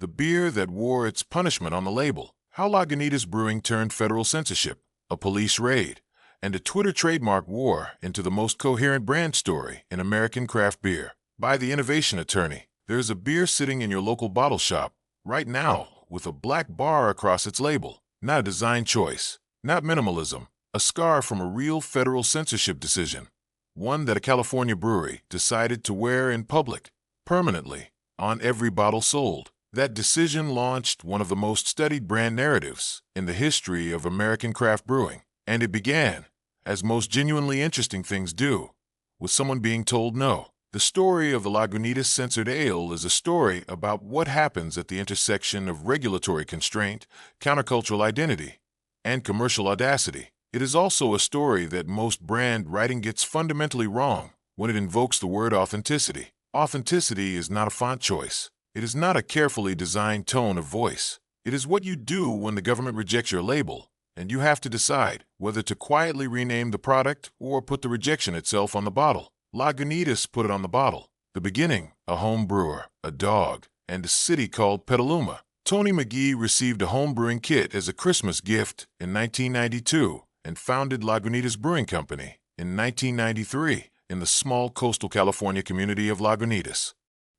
the beer that wore its punishment on the label, how Lagunitas Brewing turned federal censorship, a police raid, and a Twitter trademark war into the most coherent brand story in American craft beer. By the Innovation Attorney, there's a beer sitting in your local bottle shop right now with a black bar across its label. Not a design choice, not minimalism, a scar from a real federal censorship decision, one that a California brewery decided to wear in public, permanently, on every bottle sold. That decision launched one of the most studied brand narratives in the history of American craft brewing, and it began, as most genuinely interesting things do, with someone being told no. The story of the Lagunitas Censored Ale is a story about what happens at the intersection of regulatory constraint, countercultural identity, and commercial audacity. It is also a story that most brand writing gets fundamentally wrong when it invokes the word authenticity. Authenticity is not a font choice. It is not a carefully designed tone of voice. It is what you do when the government rejects your label, and you have to decide whether to quietly rename the product or put the rejection itself on the bottle. Lagunitas put it on the bottle. The beginning, a home brewer, a dog, and a city called Petaluma. Tony Magee received a home brewing kit as a Christmas gift in 1992 and founded Lagunitas Brewing Company in 1993 in the small coastal California community of Lagunitas.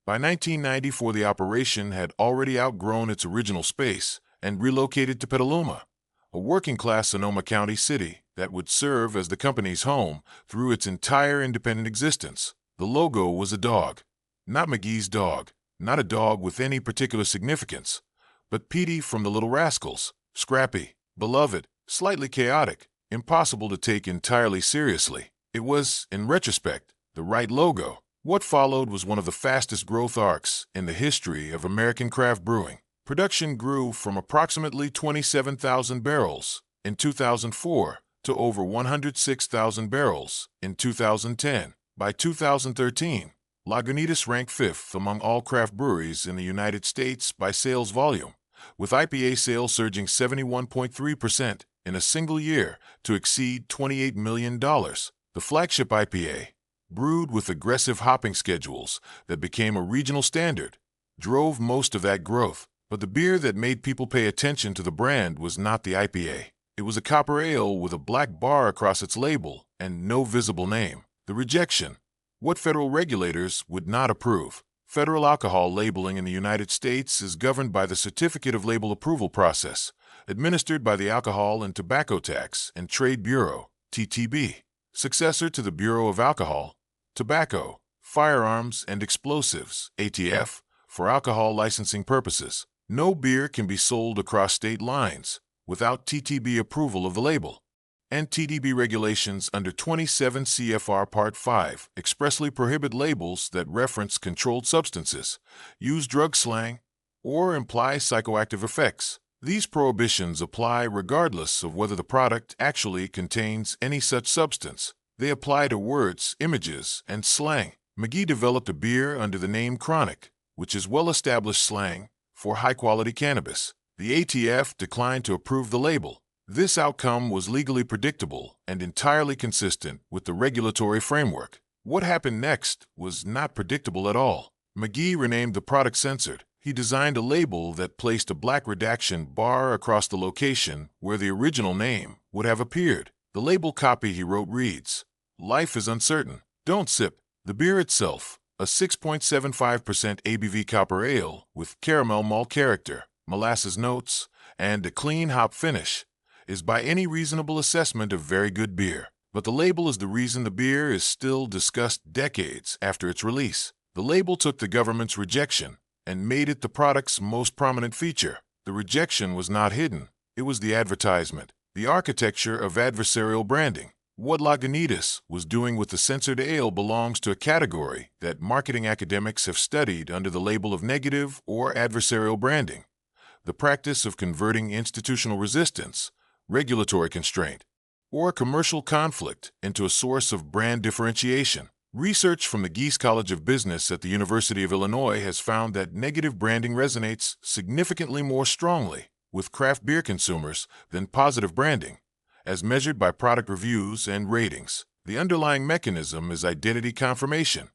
By 1994, the operation had already outgrown its original space and relocated to Petaluma, a working-class Sonoma County city that would serve as the company's home through its entire independent existence. The logo was a dog, not Magee's dog, not a dog with any particular significance, but Petey from the Little Rascals, scrappy, beloved, slightly chaotic, impossible to take entirely seriously. It was, in retrospect, the right logo. What followed was one of the fastest growth arcs in the history of American craft brewing. Production grew from approximately 27,000 barrels in 2004 to over 106,000 barrels in 2010. By 2013, Lagunitas ranked 5th among all craft breweries in the United States by sales volume, with IPA sales surging 71.3% in a single year to exceed $28 million. The flagship IPA, brewed with aggressive hopping schedules that became a regional standard, drove most of that growth. But the beer that made people pay attention to the brand was not the IPA. It was a copper ale with a black bar across its label and no visible name. The rejection, what federal regulators would not approve. Federal alcohol labeling in the United States is governed by the Certificate of Label Approval process, administered by the Alcohol and Tobacco Tax and Trade Bureau, TTB, successor to the Bureau of Alcohol, Tobacco, Firearms, and Explosives, ATF, for alcohol licensing purposes. No beer can be sold across state lines without TTB approval of the label. And TTB regulations under 27 CFR Part 5 expressly prohibit labels that reference controlled substances, use drug slang, or imply psychoactive effects. These prohibitions apply regardless of whether the product actually contains any such substance. They apply to words, images, and slang. Magee developed a beer under the name Chronic, which is well-established slang for high-quality cannabis. The ATF declined to approve the label. This outcome was legally predictable and entirely consistent with the regulatory framework. What happened next was not predictable at all. Magee renamed the product Censored. He designed a label that placed a black redaction bar across the location where the original name would have appeared. The label copy he wrote reads, "Life is uncertain. Don't sip." The beer itself, a 6.75% ABV copper ale with caramel malt character, molasses notes, and a clean hop finish, is by any reasonable assessment a very good beer. But the label is the reason the beer is still discussed decades after its release. The label took the government's rejection and made it the product's most prominent feature. The rejection was not hidden. It was the advertisement, the architecture of adversarial branding. What Lagunitas was doing with the censored ale belongs to a category that marketing academics have studied under the label of negative or adversarial branding, the practice of converting institutional resistance, regulatory constraint, or commercial conflict into a source of brand differentiation. Research from the Geese College of Business at the University of Illinois has found that negative branding resonates significantly more strongly with craft beer consumers than positive branding, as measured by product reviews and ratings. The underlying mechanism is identity confirmation.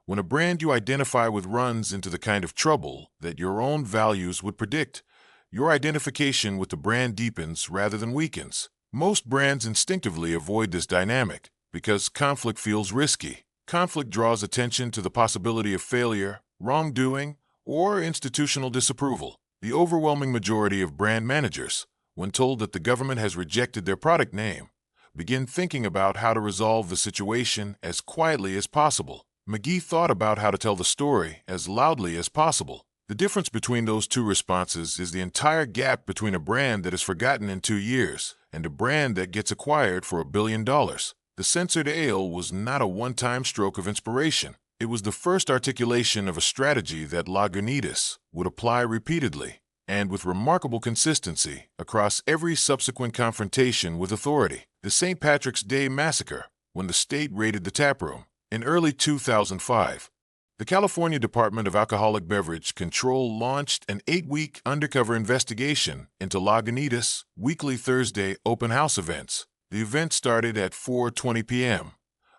When a brand you identify with runs into the kind of trouble that your own values would predict, your identification with the brand deepens rather than weakens. Most brands instinctively avoid this dynamic because conflict feels risky. Conflict draws attention to the possibility of failure, wrongdoing, or institutional disapproval. The overwhelming majority of brand managers, when told that the government has rejected their product name, begin thinking about how to resolve the situation as quietly as possible. Magee thought about how to tell the story as loudly as possible. The difference between those two responses is the entire gap between a brand that is forgotten in 2 years and a brand that gets acquired for $1 billion. The censored ale was not a one-time stroke of inspiration. It was the first articulation of a strategy that Lagunitas would apply repeatedly and with remarkable consistency across every subsequent confrontation with authority. The St. Patrick's Day massacre, when the state raided the taproom. In early 2005, the California Department of Alcoholic Beverage Control launched an 8-week undercover investigation into Lagunitas' weekly Thursday open house events. The event started at 4:20 p.m.,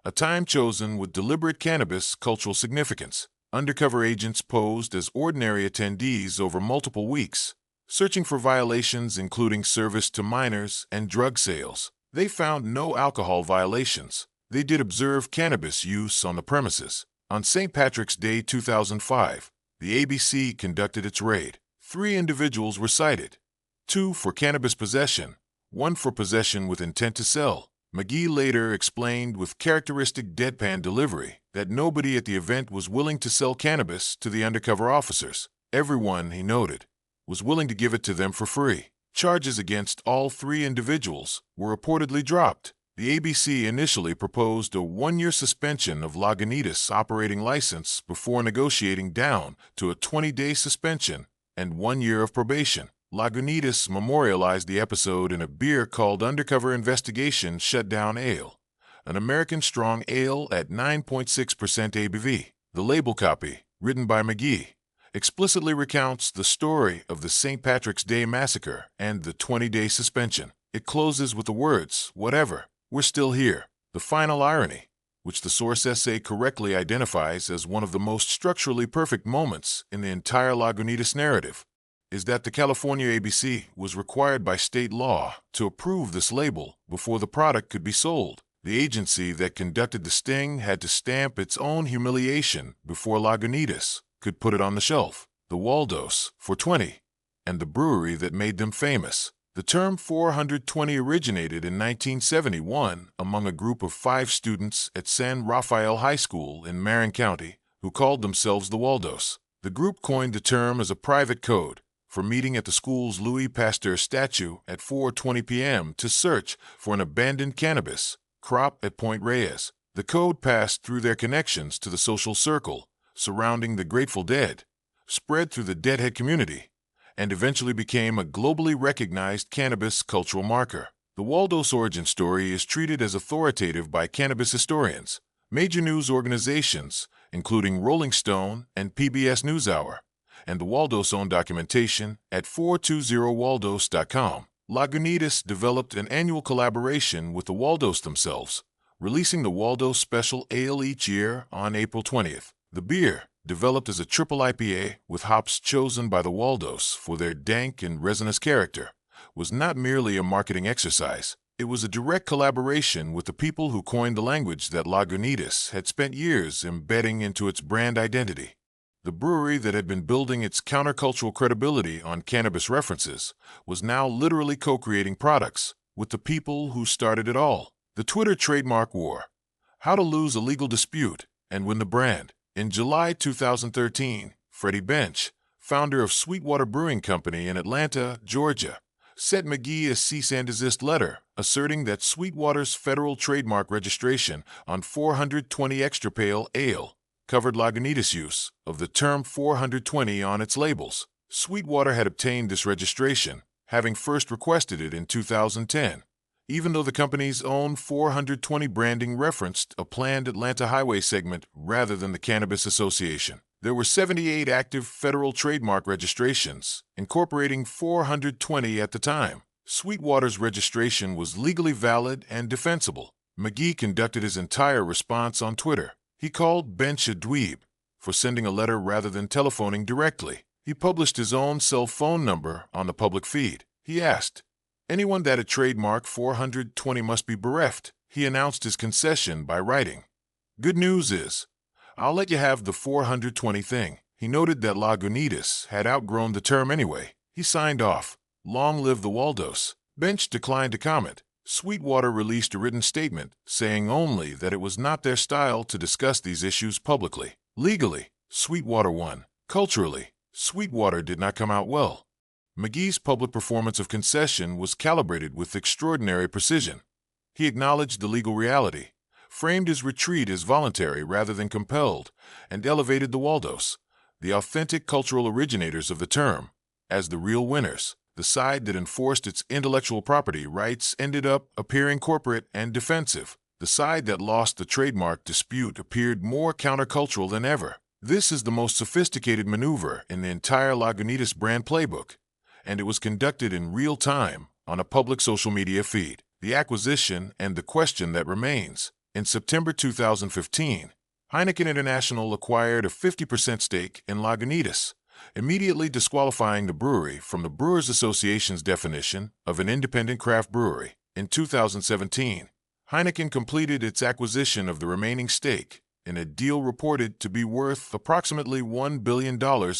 a time chosen with deliberate cannabis cultural significance. Undercover agents posed as ordinary attendees over multiple weeks, searching for violations including service to minors and drug sales. They found no alcohol violations. They did observe cannabis use on the premises. On St. Patrick's Day 2005, the ABC conducted its raid. 3 individuals were cited, 2 for cannabis possession, 1 for possession with intent to sell. Magee later explained with characteristic deadpan delivery that nobody at the event was willing to sell cannabis to the undercover officers. Everyone, he noted, was willing to give it to them for free. Charges against all 3 individuals were reportedly dropped. The ABC initially proposed a 1-year suspension of Lagunitas' operating license before negotiating down to a 20-day suspension and 1 year of probation. Lagunitas memorialized the episode in a beer called Undercover Investigation Shutdown Ale, an American strong ale at 9.6% ABV. The label copy, written by Magee, explicitly recounts the story of the St. Patrick's Day massacre and the 20-day suspension. It closes with the words, "Whatever, we're still here." The final irony, which the source essay correctly identifies as one of the most structurally perfect moments in the entire Lagunitas narrative, is that the California ABC was required by state law to approve this label before the product could be sold. The agency that conducted the sting had to stamp its own humiliation before Lagunitas could put it on the shelf. The Waldos, 420, and the brewery that made them famous. The term 420 originated in 1971 among a group of 5 students at San Rafael High School in Marin County who called themselves the Waldos. The group coined the term as a private code for meeting at the school's Louis Pasteur statue at 4:20 p.m. to search for an abandoned cannabis crop at Point Reyes. The code passed through their connections to the social circle surrounding the Grateful Dead, spread through the Deadhead community, and eventually became a globally recognized cannabis cultural marker. The Waldos origin story is treated as authoritative by cannabis historians, major news organizations, including Rolling Stone and PBS NewsHour, and the Waldos own documentation at 420waldos.com. Lagunitas developed an annual collaboration with the Waldos themselves, releasing the Waldos Special Ale each year on April 20th. The beer, developed as a triple IPA with hops chosen by the Waldos for their dank and resinous character, was not merely a marketing exercise. It was a direct collaboration with the people who coined the language that Lagunitas had spent years embedding into its brand identity. The brewery that had been building its countercultural credibility on cannabis references was now literally co-creating products with the people who started it all. The Twitter trademark war. How to lose a legal dispute and win the brand. In July 2013, Freddie Bench, founder of Sweetwater Brewing Company in Atlanta, Georgia, sent Magee a cease and desist letter asserting that Sweetwater's federal trademark registration on 420 Extra Pale Ale covered Lagunitas' use of the term 420 on its labels. Sweetwater had obtained this registration, having first requested it in 2010, even though the company's own 420 branding referenced a planned Atlanta highway segment rather than the Cannabis Association. There were 78 active federal trademark registrations, incorporating 420 at the time. Sweetwater's registration was legally valid and defensible. Magee conducted his entire response on Twitter. He called Bench a dweeb for sending a letter rather than telephoning directly. He published his own cell phone number on the public feed. He asked, "Anyone that a trademark 420 must be bereft." He announced his concession by writing, "Good news is, I'll let you have the 420 thing." He noted that Lagunitas had outgrown the term anyway. He signed off, "Long live the Waldos." Bench declined to comment. Sweetwater released a written statement saying only that it was not their style to discuss these issues publicly. Legally, Sweetwater won. Culturally, Sweetwater did not come out well. Magee's public performance of concession was calibrated with extraordinary precision. He acknowledged the legal reality, framed his retreat as voluntary rather than compelled, and elevated the Waldos, the authentic cultural originators of the term, as the real winners. The side that enforced its intellectual property rights ended up appearing corporate and defensive. The side that lost the trademark dispute appeared more countercultural than ever. This is the most sophisticated maneuver in the entire Lagunitas brand playbook, and it was conducted in real time on a public social media feed. The acquisition and the question that remains. In September 2015, Heineken International acquired a 50% stake in Lagunitas, immediately disqualifying the brewery from the Brewers Association's definition of an independent craft brewery. In 2017, Heineken completed its acquisition of the remaining stake in a deal reported to be worth approximately $1 billion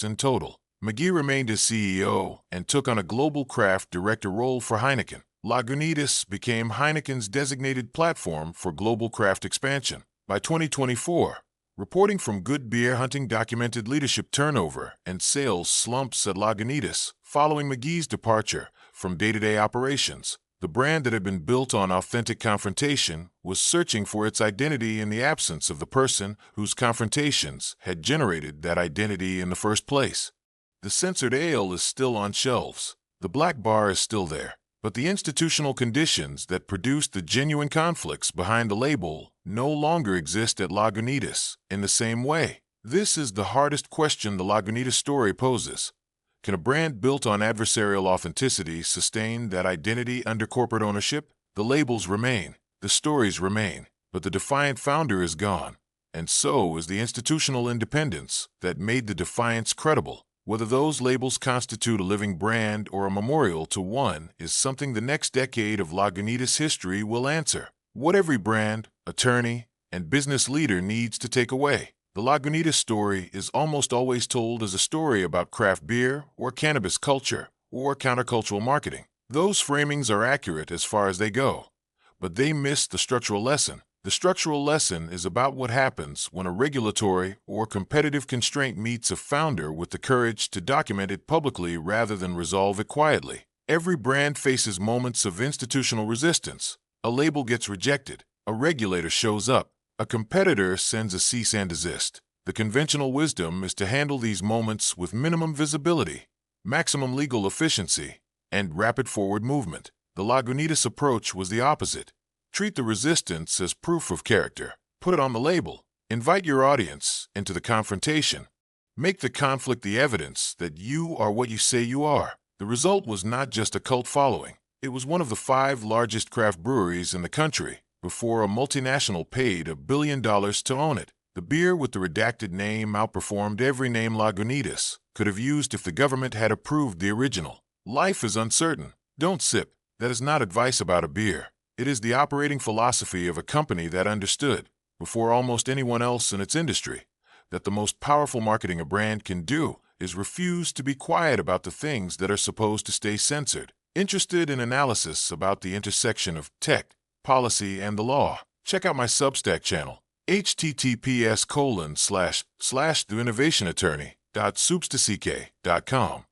in total. Magee remained as CEO and took on a global craft director role for Heineken. Lagunitas became Heineken's designated platform for global craft expansion. By 2024, reporting from Good Beer Hunting documented leadership turnover and sales slumps at Lagunitas following Magee's departure from day-to-day operations. The brand that had been built on authentic confrontation was searching for its identity in the absence of the person whose confrontations had generated that identity in the first place. The censored ale is still on shelves. The black bar is still there. But the institutional conditions that produced the genuine conflicts behind the label no longer exist at Lagunitas in the same way. This is the hardest question the Lagunitas story poses. Can a brand built on adversarial authenticity sustain that identity under corporate ownership? The labels remain, the stories remain, but the defiant founder is gone, and so is the institutional independence that made the defiance credible. Whether those labels constitute a living brand or a memorial to one is something the next decade of Lagunitas history will answer. What every brand, attorney, and business leader needs to take away. The Lagunitas story is almost always told as a story about craft beer or cannabis culture or countercultural marketing. Those framings are accurate as far as they go, but they miss the structural lesson. The structural lesson is about what happens when a regulatory or competitive constraint meets a founder with the courage to document it publicly rather than resolve it quietly. Every brand faces moments of institutional resistance. A label gets rejected. A regulator shows up. A competitor sends a cease and desist. The conventional wisdom is to handle these moments with minimum visibility, maximum legal efficiency, and rapid forward movement. The Lagunitas approach was the opposite. Treat the resistance as proof of character. Put it on the label. Invite your audience into the confrontation. Make the conflict the evidence that you are what you say you are. The result was not just a cult following. It was one of the 5 largest craft breweries in the country before a multinational paid $1 billion to own it. The beer with the redacted name outperformed every name Lagunitas could have used if the government had approved the original. Life is uncertain. Don't sip. That is not advice about a beer. It is the operating philosophy of a company that understood, before almost anyone else in its industry, that the most powerful marketing a brand can do is refuse to be quiet about the things that are supposed to stay censored. Interested in analysis about the intersection of tech, policy, and the law? Check out my Substack channel, https://theinnovationattorney.substack.com.